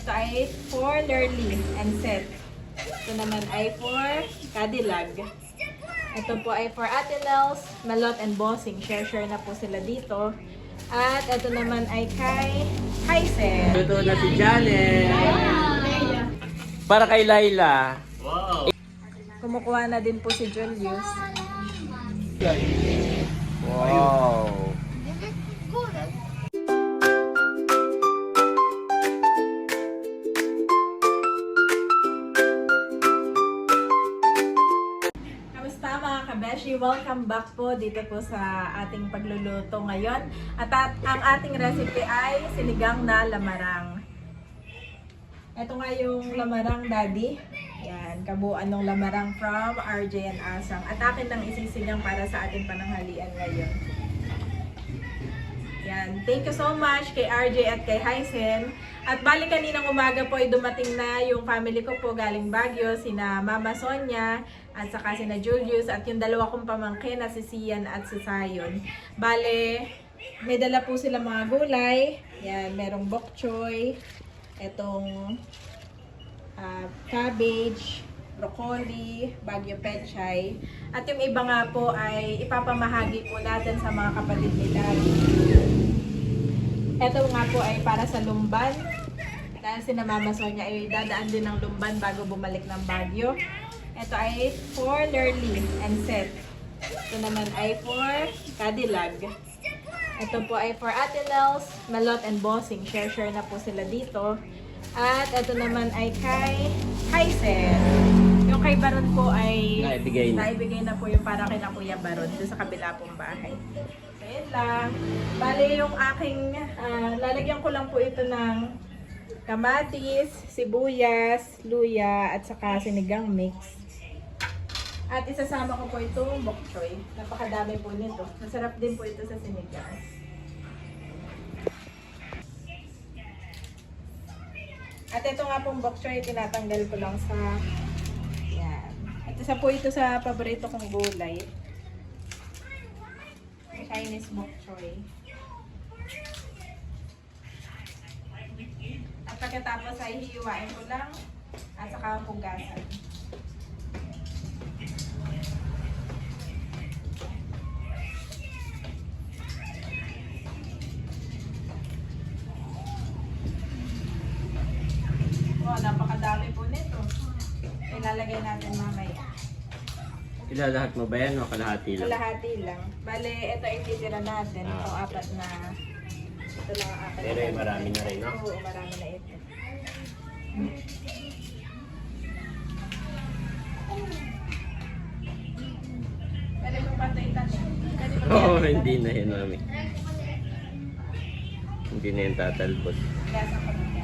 Ito ay for Lurly and Seth. Ito naman ay for Cadillac. Ito po ay for Ate Nels, Malot and Bossing. Share na po sila dito. At ito naman ay kay Hysen. Ito na si Janet. Para kay Laila. Kumukuha na din po si Julius. Wow. Kamusta mga kabeshi? Welcome back po dito po sa ating pagluluto ngayon. At ang ating recipe ay sinigang na lamarang. Ito nga yung lamarang, Daddy. Yan, kabuuan ng lamarang from RJ and Asang. At akin nang isisigang para sa ating pananghalian ngayon. Yan, thank you so much kay RJ at kay Hysen. At bali kaninang umaga po ay dumating na yung family ko po galing Baguio, sina Mama Sonia at saka sina Julius at yung dalawa kong pamangkin na si Sian at si Sayon. Bale, may dala po sila mga gulay. Yan, merong bok choy, etong cabbage, broccoli, Baguio pechay. At yung iba nga po ay ipapamahagi po natin sa mga kapatid nila. Ito nga po ay para sa Lumban. Dahil si Mama Sonia ay dadaan din ng Lumban bago bumalik ng Baguio. Ito ay for Lurly and Seth. Ito naman ay for Cadillac. Ito po ay for Ate Nels, Malot and Bossing. Share na po sila dito. At ito naman ay kay Hysen. Yung kay Baron po ay naibigay na po yung para kay na Kuya Baron doon sa kabila pong bahay. So yun lang. Bale yung aking, lalagyan ko lang po ito ng kamatis, sibuyas, luya, at saka sinigang mix. At isasama ko po itong bok choy. Napakadami po nito. Masarap din po ito sa sinigang. At ito nga pong bok choy, tinatanggal ko lang sa yan. At isa po ito sa paborito kong gulay. Chinese bok choy. At pagkatapos ay hihiwain ko lang at saka hugasan. Napakadami po nito. Ilalagay natin mamaya. Ilalahat mo ba yan o kalahati lang? Kalahati lang. Bale, ito yung titira natin. Itong apat na... Ito lang ang apat. Pero marami na rin, no? Oo, marami na ito. Pwede mo patay-tan. Oo, hindi na yun, mami. Hindi na yung tatalbot. Gasa ko na yan.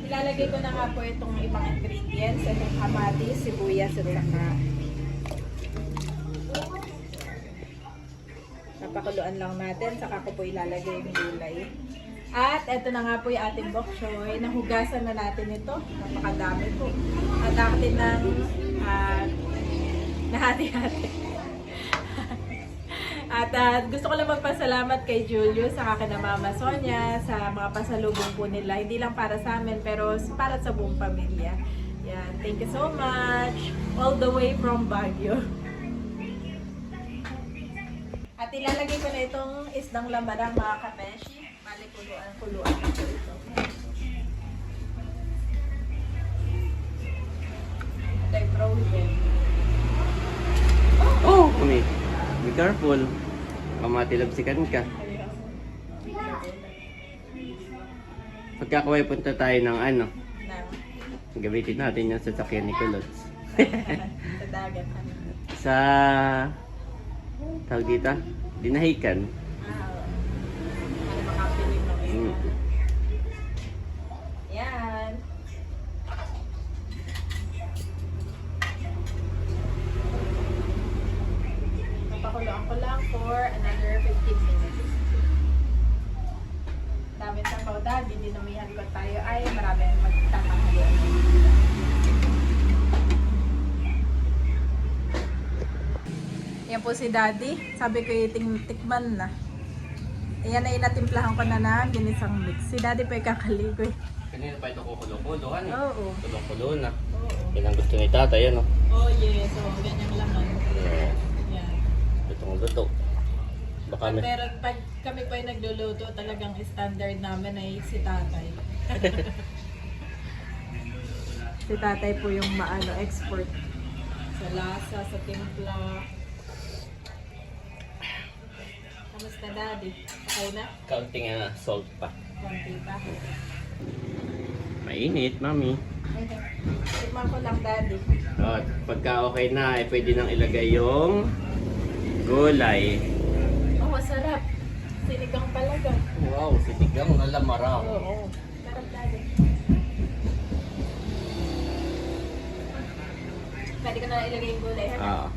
Ilalagay ko na nga po itong ibang ingredients. Itong kamatis, sibuyas, at saka napakuluan lang natin. Saka ko po ilalagay yung gulay. At ito na nga po yung ating bok choy. Nahugasan na natin ito. Napakadami po. At atin ng nahati-hati. At gusto ko lang magpasalamat kay Julius sa akin na Mama Sonia sa mga pasalubong po nila. Hindi lang para sa amin pero para sa buong pamilya. Yan. Thank you so much. All the way from Baguio. At ilalagay ko na itong isdang lamarang mga kabeshi. Balik kuluan na po ito. Ito ay frozen. Oh, mami. Be careful. Pamatilabsikan ka. Pagkakaway punta tayo ng ano. Gamitin natin yung sasakyan ni Kulots. Sa dagat. Sa tawag dito, dinahikan. Para makapili mo kayo. Yan. Napakuloan ko lang for another 15 minutes. Dami sa pauda, dinamihan ko tayo ay marami magtatanghalian. Yan po si Daddy. Sabi ko tikman na. Ayan ay natimplahan ko na ng ginisang mix. Si Daddy pa kakaligo eh. Kanina pa ito kukulo-kulo, ano? Oo. Kulo-kulo na. Oo. Yan ang gusto ni tatay, ano? Oh yes, so ganyang laman. Yan. Lutong luto. Baka may... Pero pag kami pa yung nagluluto, talagang standard namin ay si tatay. Si tatay po yung expert sa lasa, sa timpla. Kamusta Daddy? Okay na? Kaunting salt pa. Konti pa. Mainit, mami. Tikman ko lang Daddy. At pagka okay na, pwede nang ilagay yung gulay. Oh, masarap. Sinigang palaga. Wow, sinigang na lamaraw. Oo. Sarap Daddy. Pwede ko na ilagay yung gulay. Ah.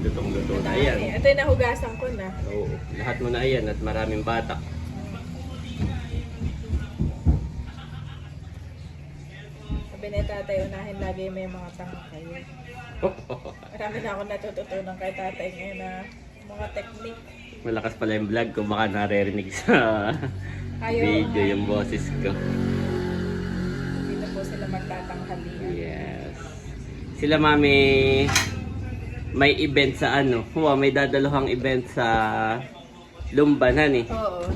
Lutong-luto na yan. Ito yung nahugasan ko na. Oo, lahat mo na yan at maraming bata. Sabi ni tatay, unahin lagi may mga tangkay. Marami na ako natututunan kay tatay ngayon na mga technique. Malakas pala yung vlog ko, baka naririnig sa Ayaw video nga. yung boses ko. Dito po sila magtatanghali. Yes. Sila mami may event sa wow, may dadaluhang event sa Lumbanan eh. Oo.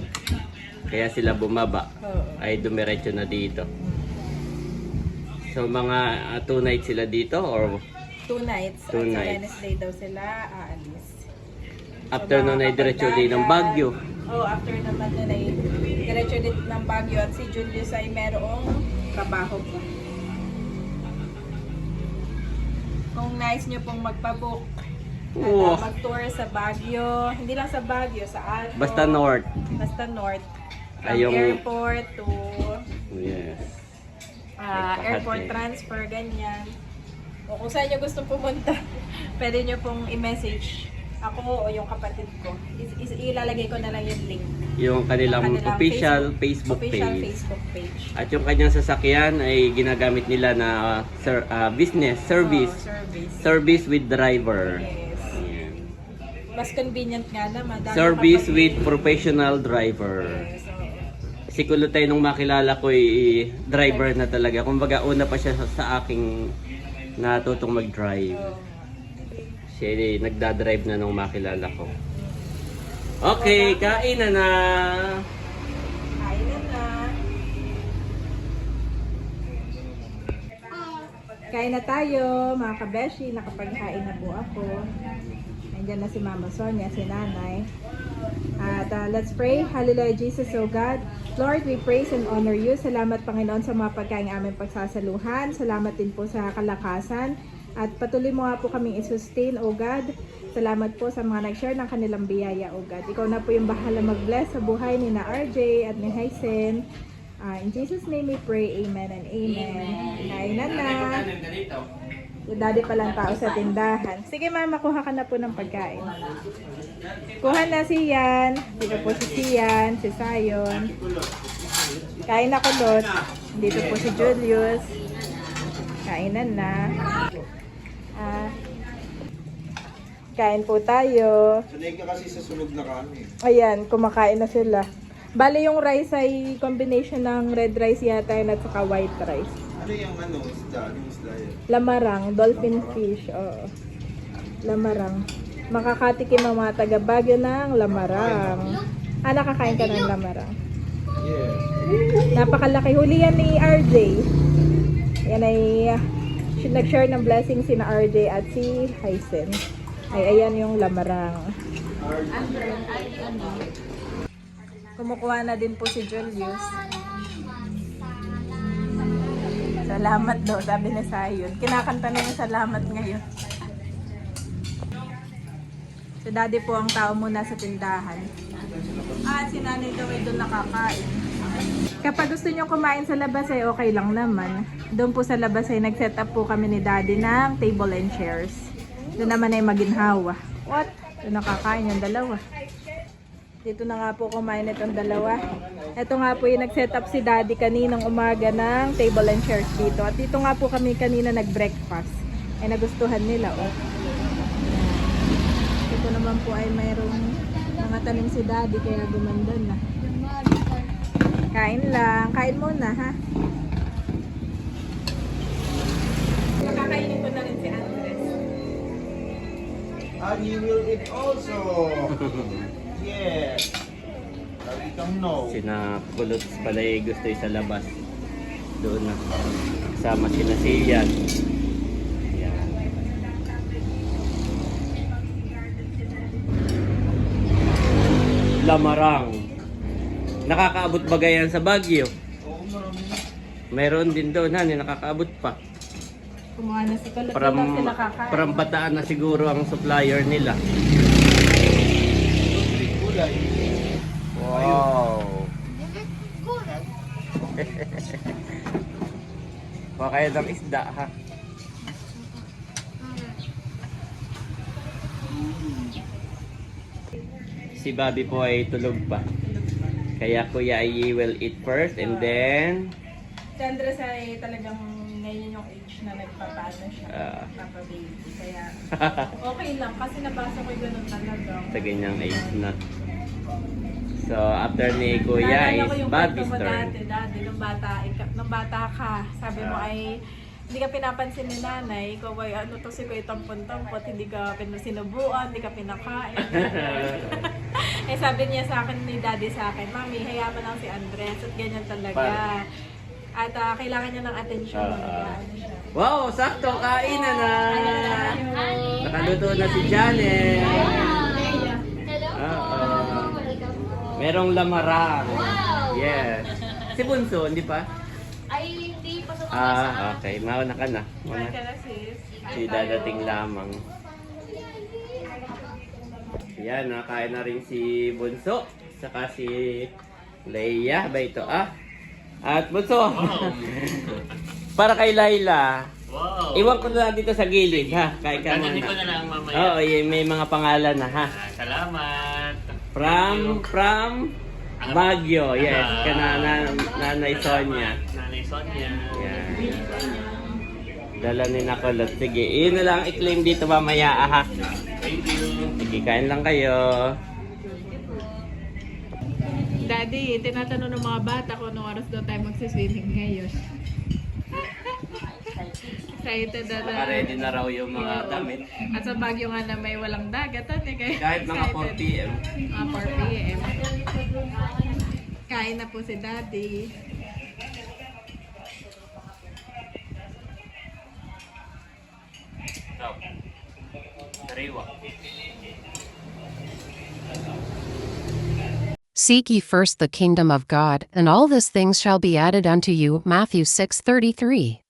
Kaya sila bumaba. Oo. Ay dumiretso na dito. So mga 2 nights sila dito or 2 nights. Two At sa nights. Wednesday daw sila aalis. after nun ay diretso din ng Baguio. Oo, after naman nun ay diretso din ng Baguio at si Julius ay merong trabaho po. Kung nais nyo pong magpabook, Oo. mag-tour sa Baguio, hindi lang sa Baguio, sa Alto. Basta north. Basta north. From Ay, yung- airport to Yes. airport eh. transfer, ganyan. O kung saan nyo gusto pumunta, pwede nyo pong i-message ako o yung kapatid ko. Ilalagay ko na lang yung link. Yung kanilang official Facebook official page. Facebook page. At yung kanyang sasakyan ay ginagamit nila na business, service. Oo, service. Service with driver. Yes. Ayan. Mas convenient nga naman. dahil Service kapag- with professional driver. Yes, oo. Si Kulutay nung makilala ko driver na talaga. Kumbaga una pa siya sa aking natutong mag-drive. Oo. Siya nagdadrive na nung makilala ko. Okay, kain na. Kain na. Kain na tayo, mga kabeshi. Nakapagkain na po ako. Nandiyan na si Mama Sonia, si Nanay. At let's pray. Hallelujah, Jesus, O God. Lord, we praise and honor you. Salamat, Panginoon, sa mga pagkain aming pagsasaluhan. Salamat din po sa kalakasan. At patuloy mo nga po kaming i-sustain, O God. Salamat po sa mga nag-share ng kanilang biyaya, O God. Ikaw na po yung bahala mag-bless sa buhay ni na RJ at ni Hysen. In Jesus' name we pray, amen and amen. Kain na na. Yung daddy palang tao sa tindahan. Sige mama, kuha ka na po ng pagkain. Kuha na si Yan. Dito po si Sian, si Sayon. Kain na kulot. Dito po si Julius. Kainan na. Kain po tayo. Sanay ka kasi sa sunog na kami. Ayan, kumakain na sila. Bale yung rice ay combination ng red rice yata yun at saka white rice. Ano yung isda? Anong isda yan? Lamarang, dolphin fish, oo. Lamarang. Makakatikim ang mga taga Baguio ng lamarang. Nakakain ka ng lamarang. Yes. Napakalaki. Huli yan ni RJ. Yan ay nag-share ng blessing si na RJ at si Hysen. Ay ayan yung lamarang. Kumukuha na din po si Julius. Salamat daw, sabi ni Sayon. Kinakanta na yung salamat ngayon. Si daddy po ang tao muna sa tindahan. Si nanay daw ay doon nakakain. Kapag gusto nyo kumain sa labas ay okay lang naman. Doon po sa labas ay nag-set up po kami ni daddy ng table and chairs. Doon naman ay maginhawa. What? Doon nakakain yung dalawa. Dito na nga po kumain itong dalawa. Ito nga po yung nag-set up si daddy kaninang umaga ng table and chairs dito. At dito nga po kami kanina nag-breakfast. Ay nagustuhan nila, oh. Dito naman po ay mayroong mga tanim si Daddy kaya gumanda na. Kain lang. Kain muna, ha? Nakakainin ko na rin si Andres. And you will eat also. Yes. Sabi kang no. Sina Kulot pala gusto sa labas. Doon na. Kasama sina Sian. Yan. Lamarang. Nakakaabot ba yan sa Baguio? Oo, marami na. Meron din doon, nakakaabot pa. Kumuha na si Kulot. From, Doon sila kakain. from Bataan na siguro ang supplier nila. Gulay. Wow! Baka kayo ng isda, ha? Si Bobby po ay tulog pa. Kaya Kuya I will eat first and then... Si Andres ay talagang ngayon yung age na nagpapaano siya. Papa-baby. Kaya okay lang kasi nabasa ko yung ganun talaga. Sa ganyang age na. So, after ni Kuya Naalala ko is yung Bobby's kwento mo turn. dati, nung bata ka, sabi mo ay hindi ka pinapansin ni nanay, ikaw ay ano to si Kuya tampon-tampot, hindi ka sinubuan, hindi ka pinakain. Eh sabi niya sa akin ni Daddy sa akin, Mami, hayaan mo lang si Andres at ganyan talaga. At kailangan niya ng atensyon. Ano siya. Wow! Sakto! Kain na na! Nakaluto na si Janet! Oo. Merong lamarang. Yes. Si Bunso, hindi pa? Ay, hindi pa sa Okay. Mauna ka na. Kumain ka na sis. Si dadating lamang. Yan, nakain na rin si Bunso. Saka si Leia. Ba ito, At Bunso. Para kay Laila. Wow. Iwan ko na lang dito sa gilid, ha? Kain ka Dadalhin ko muna. na lang mamaya. Oo, may mga pangalan na, ha? Salamat. From Baguio. Yes, Ah. Nanay Sonia. Nanay Sonia. Yan. Dala ni Nakulot. Sige, yun na lang i-claim dito mamaya, ha? Thank you. Sige, kain lang kayo. Daddy, tinatanong ng mga bata kung anong oras daw tayo magsiswimming ngayon. Excited na Naka-ready na raw yung mga damit. At sa Baguio nga na may walang dagat, kaya Kahit mga 4 p.m. Mga 4 p.m. Kain na po si Daddy. So, sariwa. Seek ye first the kingdom of God, and all these things shall be added unto you. Matthew 6:33.